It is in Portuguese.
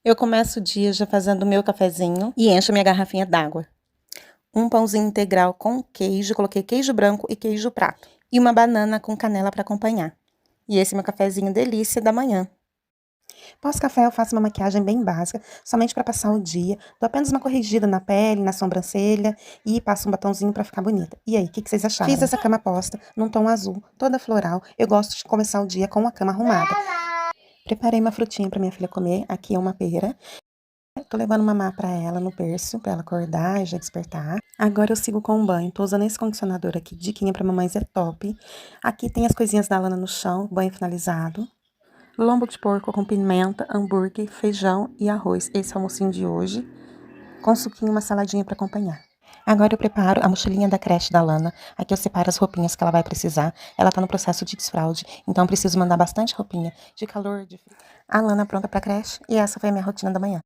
Eu começo o dia já fazendo o meu cafezinho e encho minha garrafinha d'água. Um pãozinho integral com queijo, coloquei queijo branco e queijo prato. E uma banana com canela para acompanhar. E esse é meu cafezinho delícia da manhã. Pós-café eu faço uma maquiagem bem básica, somente para passar o dia. Dou apenas uma corrigida na pele, na sobrancelha e passo um batonzinho para ficar bonita. E aí, o que vocês acharam? Fiz essa cama posta num tom azul, toda floral. Eu gosto de começar o dia com a cama arrumada. Preparei uma frutinha para minha filha comer. Aqui é uma pera. Tô levando mamar pra ela no berço, pra ela acordar e já despertar. Agora eu sigo com o banho. Tô usando esse condicionador aqui, diquinha pra mamães é top. Aqui tem as coisinhas da Lana no chão, banho finalizado. Lombo de porco com pimenta, hambúrguer, feijão e arroz. Esse é o almocinho de hoje. Com suquinho e uma saladinha pra acompanhar. Agora eu preparo a mochilinha da creche da Lana. Aqui eu separo as roupinhas que ela vai precisar. Ela tá no processo de desfraude, então eu preciso mandar bastante roupinha de calor, de frio. A Lana pronta pra creche e essa foi a minha rotina da manhã.